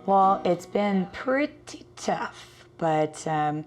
Well, it's been pretty tough, but I'm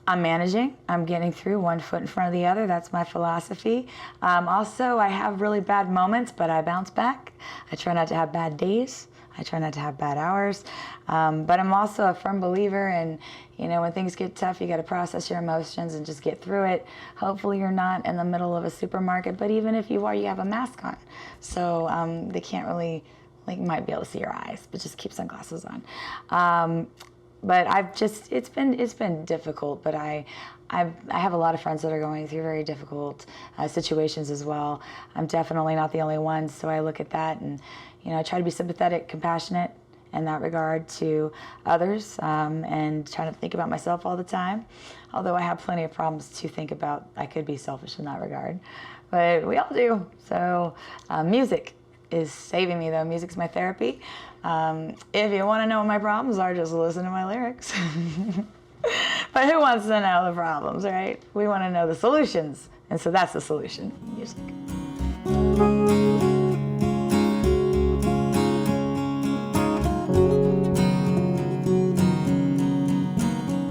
managing. I'm getting through one foot in front of the other. That's my philosophy. Also, I have really bad moments, but I bounce back. I try not to have bad days. I try not to have bad hours. But I'm also a firm believer in, you know, when things get tough, you got to process your emotions and just get through it. Hopefully you're not in the middle of a supermarket, but even if you are, you have a mask on. So they can't really, like, you might be able to see your eyes, but just keep sunglasses on. But it's been difficult, but I have a lot of friends that are going through very difficult situations as well. I'm definitely not the only one, so I look at that and, you know, I try to be sympathetic, compassionate in that regard to others, and try to think about myself all the time. Although I have plenty of problems to think about, I could be selfish in that regard, but we all do. So music is saving me, though. Music's my therapy. If you want to know what my problems are, just listen to my lyrics. But who wants to know the problems, right? We want to know the solutions, and so that's the solution, music.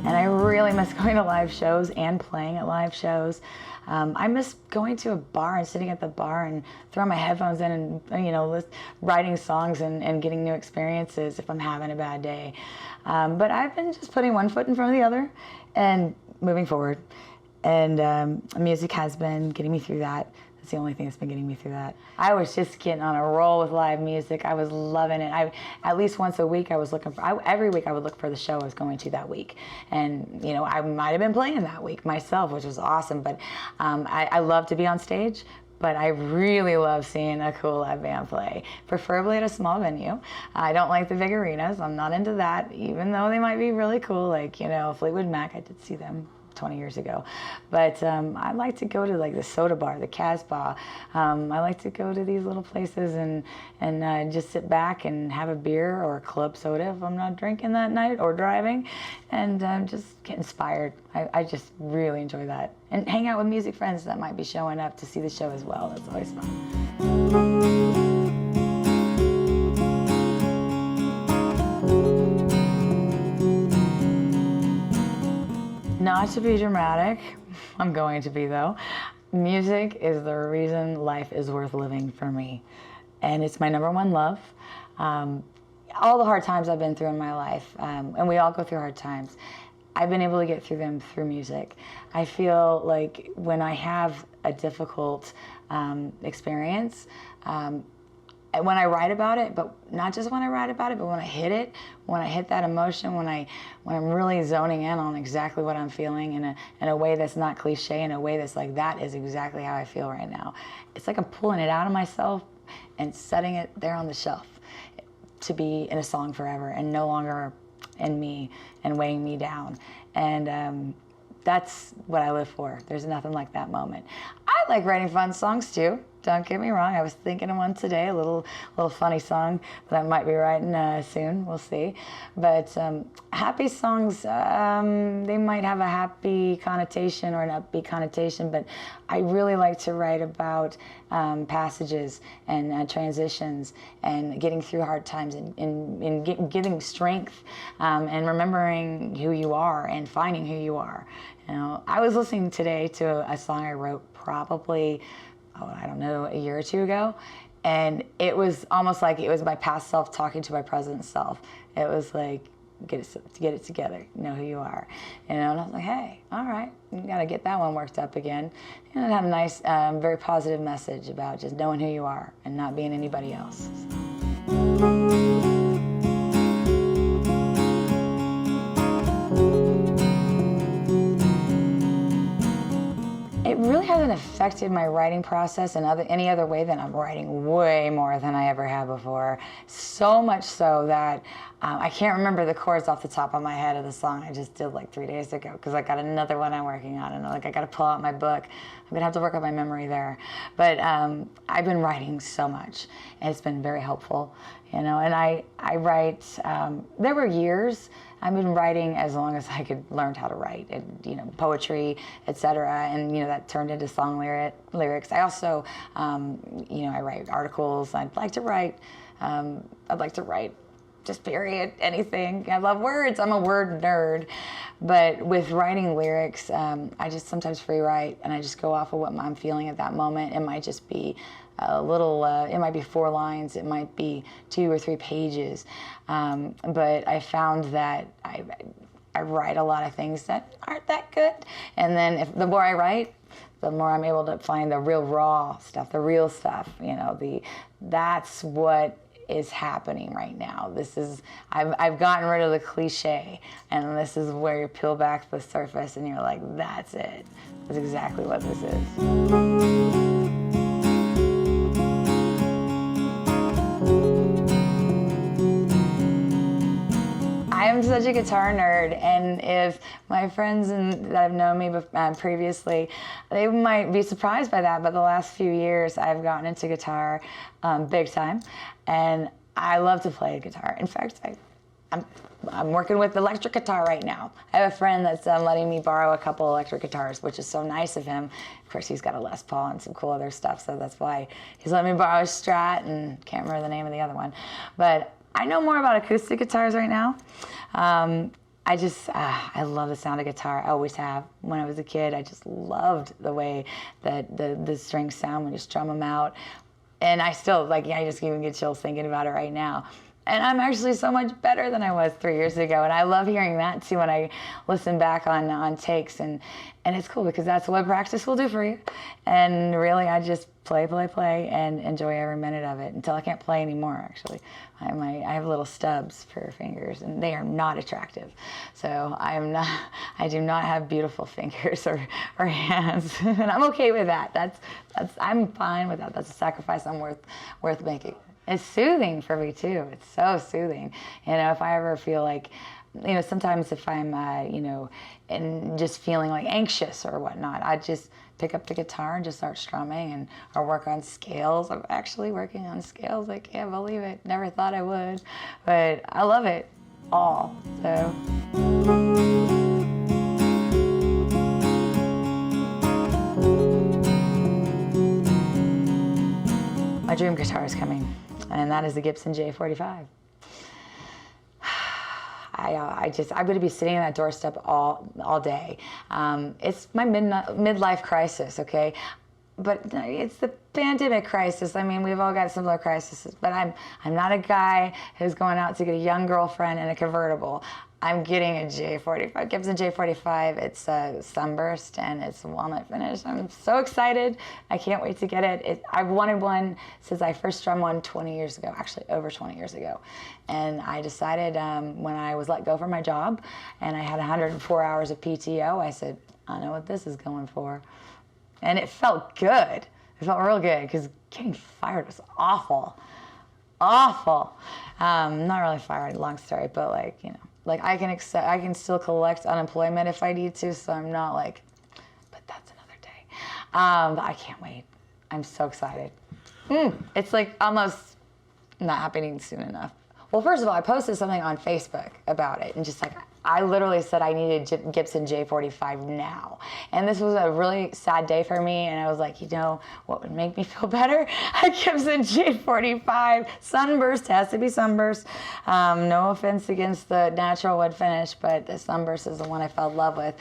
And I really miss going to live shows and playing at live shows. I miss going to a bar and sitting at the bar and throwing my headphones in and, you know, writing songs and getting new experiences if I'm having a bad day. But I've been just putting one foot in front of the other and moving forward. And music has been getting me through that. That's the only thing that's been getting me through that. I was just getting on a roll with live music. I was loving it. At least once a week I was looking for, every week I would look for the show I was going to that week. And, you know, I might have been playing that week myself, which was awesome. But I love to be on stage, but I really love seeing a cool live band play, preferably at a small venue. I don't like the big arenas. I'm not into that, even though they might be really cool, like, you know, Fleetwood Mac. I did see them 20 years ago. But I like to go to, like, the soda bar, the Casbah. I like to go to these little places and just sit back and have a beer or a club soda if I'm not drinking that night or driving, and just get inspired. I just really enjoy that. And hang out with music friends that might be showing up to see the show as well. That's always fun. Not to be dramatic, I'm going to be though. Music is the reason life is worth living for me. And it's my #1 love. All the hard times I've been through in my life, and we all go through hard times, I've been able to get through them through music. I feel like when I have a difficult experience, when I write about it, but not just when I write about it, but when I hit that emotion, when I'm really zoning in on exactly what I'm feeling in a way that's not cliche, in a way that's like, that is exactly how I feel right now. It's like I'm pulling it out of myself and setting it there on the shelf to be in a song forever and no longer in me and weighing me down. And that's what I live for. There's nothing like that moment. I like writing fun songs too. Don't get me wrong. I was thinking of one today, a little funny song that I might be writing soon. We'll see. But happy songs, they might have a happy connotation or an upbeat connotation, but I really like to write about passages and transitions and getting through hard times and giving strength and remembering who you are and finding who you are. You know, I was listening today to a song I wrote probably, I don't know, a year or two ago, and it was almost like it was my past self talking to my present self. It was like, get it together, know who you are, you know. And I was like, hey, all right, you gotta get that one worked up again. And it had a nice, very positive message about just knowing who you are and not being anybody else. It really hasn't affected my writing process in any other way than I'm writing way more than I ever have before. So much so that I can't remember the chords off the top of my head of the song I just did like 3 days ago, because I got another one I'm working on, and like I got to pull out my book. I'm gonna have to work on my memory there. But I've been writing so much, and it's been very helpful, you know. And I write. There were years I've been writing as long as I could learn how to write, and you know, poetry, etc. And you know, that turned into song lyrics. I also, you know, I write articles. I'd like to write. I'd like to write. Just period, anything. I love words. I'm a word nerd. But with writing lyrics, I just sometimes free write, and I just go off of what I'm feeling at that moment. It might just be a little, it might be 4 lines, it might be 2 or 3 pages. But I found that I write a lot of things that aren't that good. And then the more I write, the more I'm able to find the real raw stuff, the real stuff, you know, that's what is happening right now. This is, I've gotten rid of the cliche, and this is where you peel back the surface and you're like, that's it. That's exactly what this is. I am such a guitar nerd, and if my friends that have known me previously, they might be surprised by that, but the last few years I've gotten into guitar big time, and I love to play guitar. In fact, I'm working with electric guitar right now. I have a friend that's letting me borrow a couple electric guitars, which is so nice of him. Of course, he's got a Les Paul and some cool other stuff, so that's why he's letting me borrow a Strat, and can't remember the name of the other one. But I know more about acoustic guitars right now. I love the sound of guitar. I always have. When I was a kid, I just loved the way that the strings sound when you strum them out. And I still, like, I just even get chills thinking about it right now. And I'm actually so much better than I was 3 years ago. And I love hearing that too when I listen back on takes. And it's cool because that's what practice will do for you. And really, I just play, and enjoy every minute of it until I can't play anymore, actually. I have little stubs for fingers, and they are not attractive. So I do not have beautiful fingers or hands. And I'm okay with that. I'm fine with that. That's a sacrifice I'm worth making. It's soothing for me too. It's so soothing. You know, if I ever feel like, you know, sometimes if I'm, you know, and just feeling like anxious or whatnot, I just pick up the guitar and just start strumming or work on scales. I'm actually working on scales. I can't believe it. Never thought I would, but I love it all. So. My dream guitar is coming, and that is the Gibson J45. I'm going to be sitting on that doorstep all day. It's my midlife crisis, okay? But it's the pandemic crisis. I mean, we've all got similar crises, but I'm not a guy who's going out to get a young girlfriend in a convertible. I'm getting a J45, Gibson J45. It's a sunburst and it's walnut finish. I'm so excited. I can't wait to get it. I've wanted one since I first strummed one 20 years ago, actually over 20 years ago. And I decided when I was let go from my job and I had 104 hours of PTO, I said, I know what this is going for. And it felt good. It felt real good because getting fired was awful. Awful. Not really fired, long story, but like, you know. Like I can still collect unemployment if I need to, so I'm not like, but that's another day. But I can't wait. I'm so excited. It's like almost not happening soon enough. Well, first of all, I posted something on Facebook about it, and just like, I literally said I needed Gibson J45 now. And this was a really sad day for me, and I was like, you know, what would make me feel better? A Gibson J45 sunburst, has to be sunburst. No offense against the natural wood finish, but the sunburst is the one I fell in love with.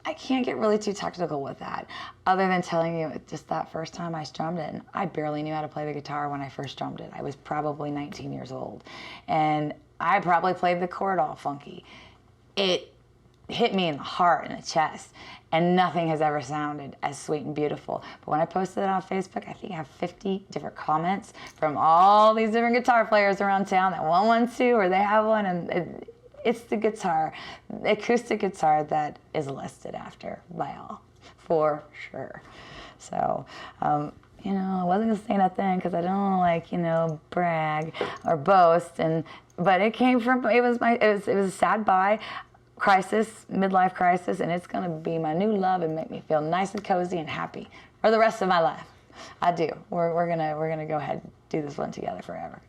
I can't get really too technical with that, other than telling you just that first time I strummed it, and I barely knew how to play the guitar when I first strummed it. I was probably 19 years old, and I probably played the chord all funky. It hit me in the heart and the chest, and nothing has ever sounded as sweet and beautiful. But when I posted it on Facebook, I think I have 50 different comments from all these different guitar players around town that want one too, or they have one, and it's the guitar, the acoustic guitar that is listed after by all, for sure. So you know, I wasn't gonna say nothing because I don't like, you know, brag or boast. But it came from, it was a sad bye crisis, midlife crisis, and it's gonna be my new love and make me feel nice and cozy and happy for the rest of my life. I do. We're gonna go ahead and do this one together forever.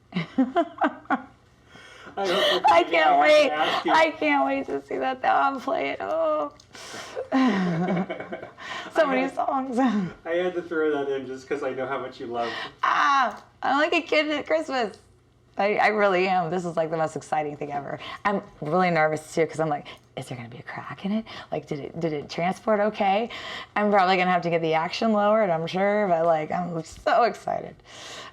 I can't wait. I can't wait to see that album play it. Oh. So many songs. I had to throw that in just because I know how much you love. I'm like a kid at Christmas. I really am. This is like the most exciting thing ever. I'm really nervous too because I'm like, is there gonna be a crack in it? Like, did it transport okay? I'm probably gonna have to get the action lowered, I'm sure, but like, I'm so excited.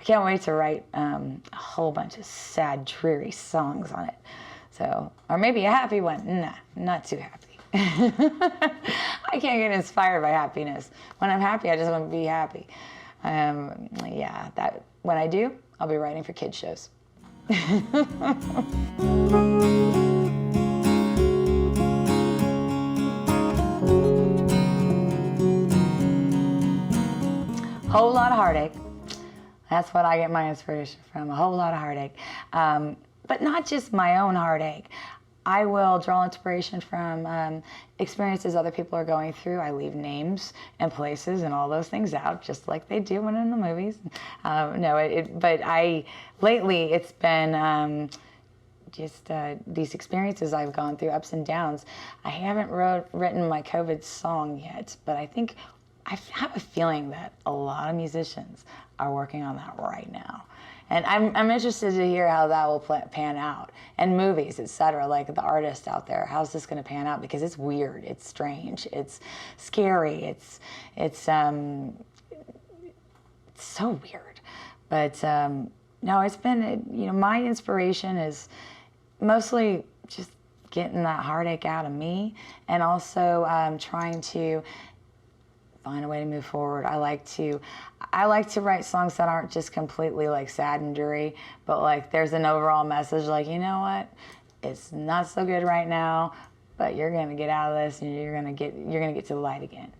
I can't wait to write a whole bunch of sad, dreary songs on it. So, or maybe a happy one. Nah, not too happy. I can't get inspired by happiness. When I'm happy, I just want to be happy. Yeah, that when I do, I'll be writing for kids shows. Whole lot of heartache. That's what I get my inspiration from, a whole lot of heartache. But not just my own heartache. I will draw inspiration from experiences other people are going through. I leave names and places and all those things out, just like they do when in the movies. Lately it's been just these experiences I've gone through, ups and downs. I haven't written my COVID song yet, but I think I have a feeling that a lot of musicians are working on that right now. And I'm interested to hear how that will pan out. And movies, etc., like the artists out there, how's this going to pan out? Because it's weird, it's strange, it's scary, it's so weird. But no, it's been, you know, my inspiration is mostly just getting that heartache out of me, and also trying to find a way to move forward. I like to write songs that aren't just completely like sad and dreary, but like there's an overall message, like, you know what, it's not so good right now, but you're gonna get out of this and you're gonna get to the light again.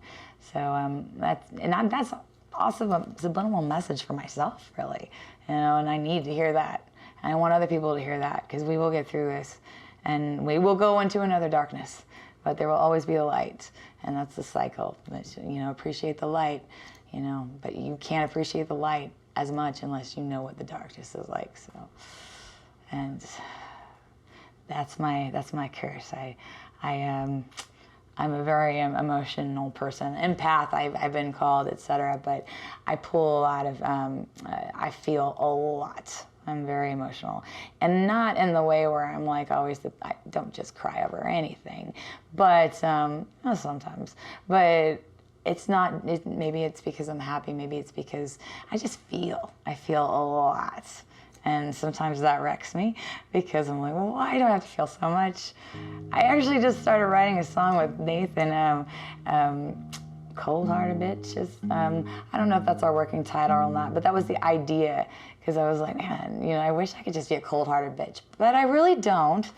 So that's also a subliminal message for myself, really, you know, and I need to hear that. And I want other people to hear that, because we will get through this and we will go into another darkness, but there will always be a light. And that's the cycle. You know, appreciate the light, you know, but you can't appreciate the light as much unless you know what the darkness is like. So, and that's my curse. I'm a very emotional person, empath. I've been called, etc. But I pull a lot of. I feel a lot. I'm very emotional, and not in the way where I'm like always, I don't just cry over anything, but sometimes. But it's not, maybe it's because I'm happy, maybe it's because I feel a lot. And sometimes that wrecks me, because I'm like, well, why do I have to feel so much? I actually just started writing a song with Nathan, Cold Hearted Bitch. I don't know if that's our working title or not, but that was the idea. Because I was like, man, you know, I wish I could just be a cold-hearted bitch. But I really don't.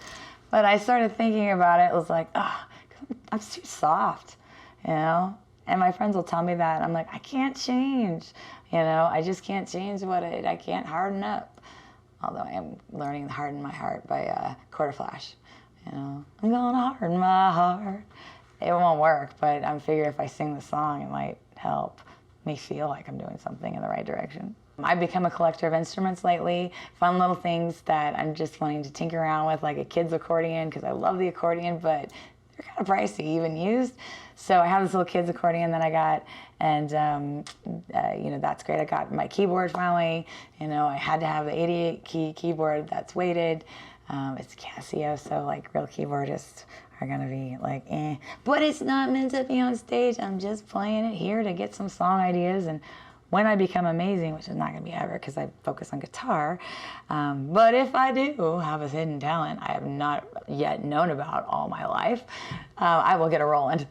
But I started thinking about it. It was like, I'm too soft, you know? And my friends will tell me that. I'm like, I can't change. You know, I just can't change I can't harden up. Although I am learning to harden my heart by Quarter Flash. You know, I'm gonna harden my heart. It won't work, but I'm figuring if I sing the song, it might help me feel like I'm doing something in the right direction. I've become a collector of instruments lately, fun little things that I'm just wanting to tinker around with, like a kid's accordion, because I love the accordion, but they're kind of pricey, even used. So I have this little kid's accordion that I got, and you know, that's great. I got my keyboard finally. You know, I had to have the 88-key keyboard that's weighted. It's Casio, so like real keyboardists are gonna be like, eh. But it's not meant to be on stage. I'm just playing it here to get some song ideas, and when I become amazing, which is not going to be ever because I focus on guitar, but if I do have a hidden talent I have not yet known about all my life, I will get a Roland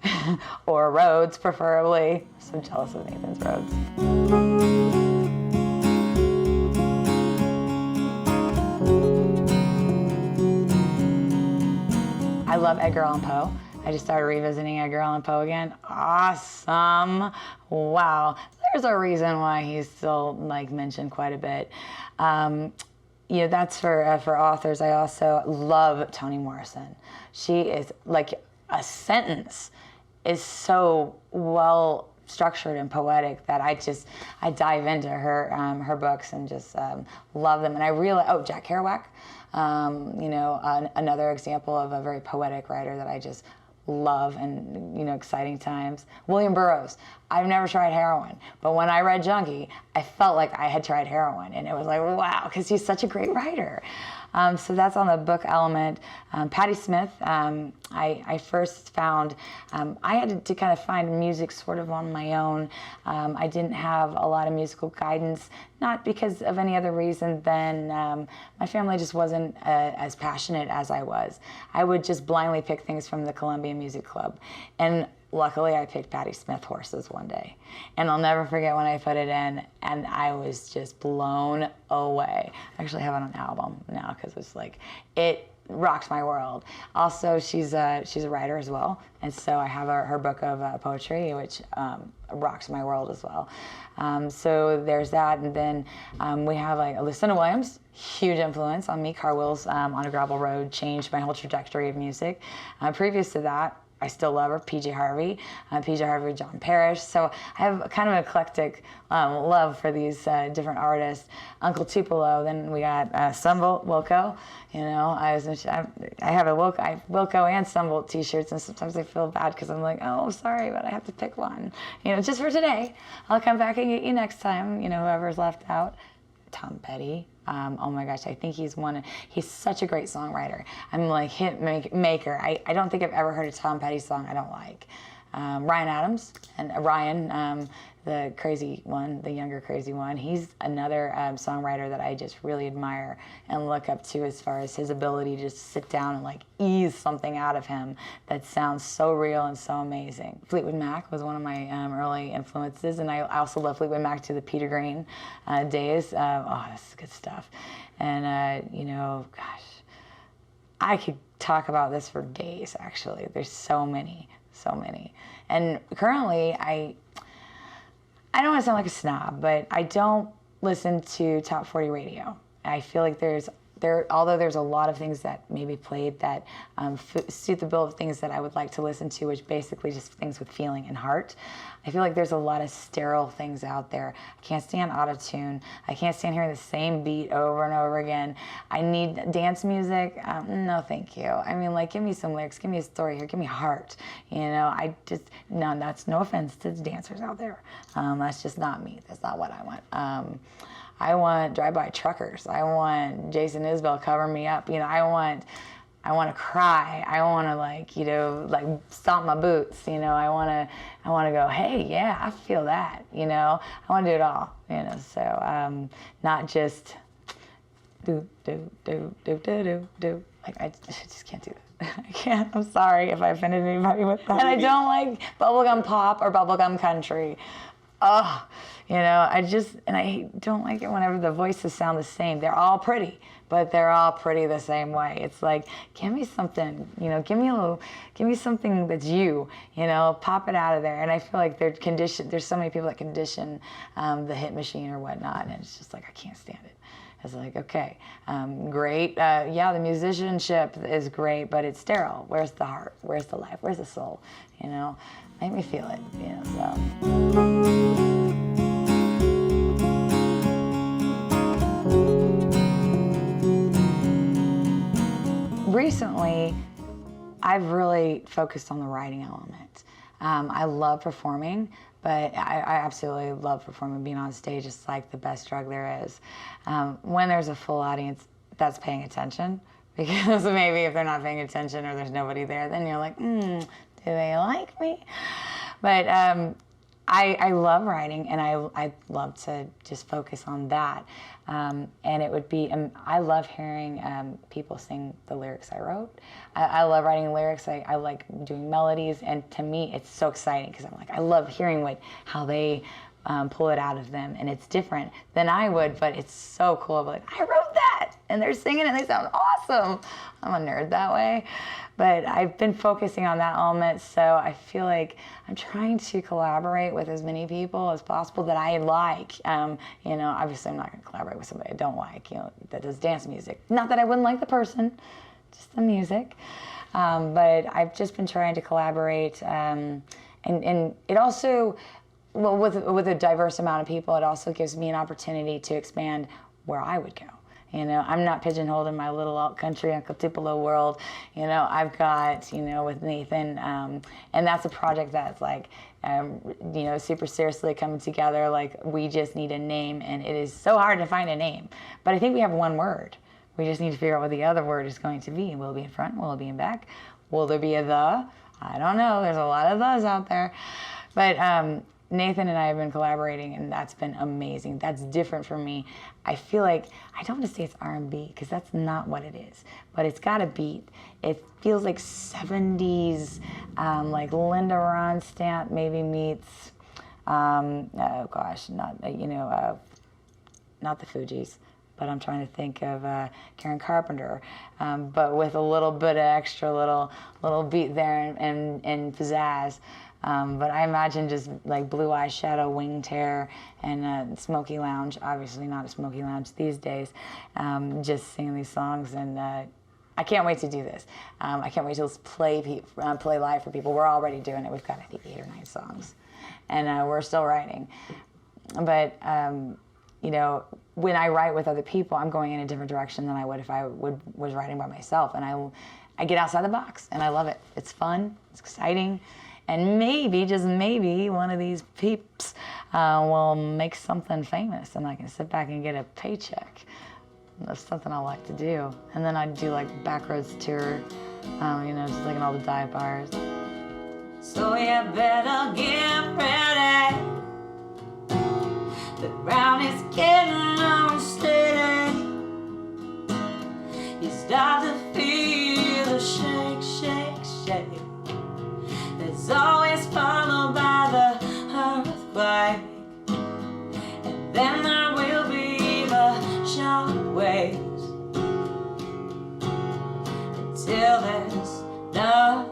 or a Rhodes, preferably. So jealous of Nathan's Rhodes. I love Edgar Allan Poe. I just started revisiting Edgar Allan Poe again. Awesome. Wow. there's a reason why he's still like mentioned quite a bit. That's for authors. I also love Toni Morrison. She is like a sentence is so well structured and poetic that I dive into her books and just love them. And I realize, Jack Kerouac, another example of a very poetic writer that I just love, and exciting times. William Burroughs. I've never tried heroin, but when I read Junkie, I felt like I had tried heroin, and it was like, wow, because he's such a great writer. So that's on the book element. Patti Smith, I first found, I had to kind of find music sort of on my own. I didn't have a lot of musical guidance, not because of any other reason than my family just wasn't as passionate as I was. I would just blindly pick things from the Columbia Music Club. And luckily, I picked Patti Smith Horses one day. And I'll never forget when I put it in, and I was just blown away. I actually have it on album now because it's like, it rocks my world. Also, she's a writer as well. And so I have her book of poetry, which rocks my world as well. So there's that. And then we have like Lucinda Williams, huge influence on me. Car Wheels on a Gravel Road changed my whole trajectory of music. Previous to that, I still love her, PJ Harvey, John Parrish. So I have kind of an eclectic love for these different artists. Uncle Tupelo, then we got Sunvolt, Wilco. I have Wilco and Sunvolt t-shirts, and sometimes I feel bad because I'm like, oh, sorry, but I have to pick one. Just for today. I'll come back and get you next time, whoever's left out. Tom Petty. Oh my gosh, I think he's such a great songwriter. I'm like hit maker. I don't think I've ever heard a Tom Petty song I don't like. Ryan Adams, and Ryan, the crazy one, the younger crazy one, he's another songwriter that I just really admire and look up to as far as his ability to just sit down and like ease something out of him that sounds so real and so amazing. Fleetwood Mac was one of my early influences, and I also love Fleetwood Mac to the Peter Green days. That's good stuff. And, gosh, I could talk about this for days, actually. There's so many. And currently, I don't want to sound like a snob, but I don't listen to top 40 radio. I feel like although there's a lot of things that may be played that suit the bill of things that I would like to listen to, which basically just things with feeling and heart. I feel like there's a lot of sterile things out there. I can't stand auto-tune. I can't stand hearing the same beat over and over again. I need dance music. No, thank you. I mean, like, give me some lyrics. Give me a story here. Give me heart. That's no offense to the dancers out there. That's just not me. That's not what I want. I want drive-by truckers. I want Jason Isbell cover me up. I want to cry. I want to stomp my boots. I want to go, hey, yeah, I feel that. I want to do it all. So not just do. Like, I just can't do that. I can't. I'm sorry if I offended anybody with that. And I don't like bubblegum pop or bubblegum country. I don't like it whenever the voices sound the same. They're all pretty, but they're all pretty the same way. It's like, give me something, give me something that's you, pop it out of there. And I feel like there's so many people that condition the hit machine or whatnot, and it's just like, I can't stand it. It's like, okay, great. The musicianship is great, but it's sterile. Where's the heart? Where's the life? Where's the soul? Make me feel it, Recently, I've really focused on the writing element. I love performing, but I absolutely love performing. Being on stage is like the best drug there is. When there's a full audience that's paying attention, because maybe if they're not paying attention or there's nobody there, then you're like, do they like me? But I love writing, and I love to just focus on that. And it would be, I love hearing people sing the lyrics I wrote. I love writing lyrics. I like doing melodies, and to me, it's so exciting because I'm like, I love hearing how they pull it out of them, and it's different than I would, but it's so cool. Like, I wrote that, and they're singing, and they sound awesome. I'm a nerd that way. But I've been focusing on that element, so I feel like I'm trying to collaborate with as many people as possible that I like. You know, obviously I'm not going to collaborate with somebody I don't like, you know, that does dance music. Not that I wouldn't like the person, just the music. But I've just been trying to collaborate, and it also, well, with a diverse amount of people, it also gives me an opportunity to expand where I would go. You know, I'm not pigeonholed in my little alt country Uncle Tupelo world. You know, I've got, you know, with Nathan, and that's a project that's like, you know, super seriously coming together. Like, we just need a name, and it is so hard to find a name. But I think we have one word. We just need to figure out what the other word is going to be. Will it be in front? Will it be in back? Will there be a the? I don't know. There's a lot of thes out there. But Nathan and I have been collaborating, and that's been amazing. That's different for me. I feel like, I don't want to say it's R&B, because that's not what it is, but it's got a beat. It feels like 70s, like Linda Ronstadt maybe meets, oh gosh, not, you know, not the Fugees, but I'm trying to think of Karen Carpenter, but with a little bit of extra little beat there and pizzazz. But I imagine just like Blue Eye Shadow, Wing Tear, and Smoky Lounge. Obviously not a Smoky Lounge these days. Just singing these songs, and I can't wait to do this. I can't wait to play live for people. We're already doing it. We've got, I think, 8 or 9 songs, and we're still writing. But you know, when I write with other people, I'm going in a different direction than I would if I was writing by myself. And I get outside the box, and I love it. It's fun. It's exciting. And maybe, just maybe, one of these peeps will make something famous, and I can sit back and get a paycheck. That's something I like to do. And then I'd do like Backroads tour, you know, just like in all the dive bars. So you better get ready. The ground is getting unsteady. You start to feel the shake, shake, shake. It's always followed by the earthquake, and then there will be the shock waves until there's no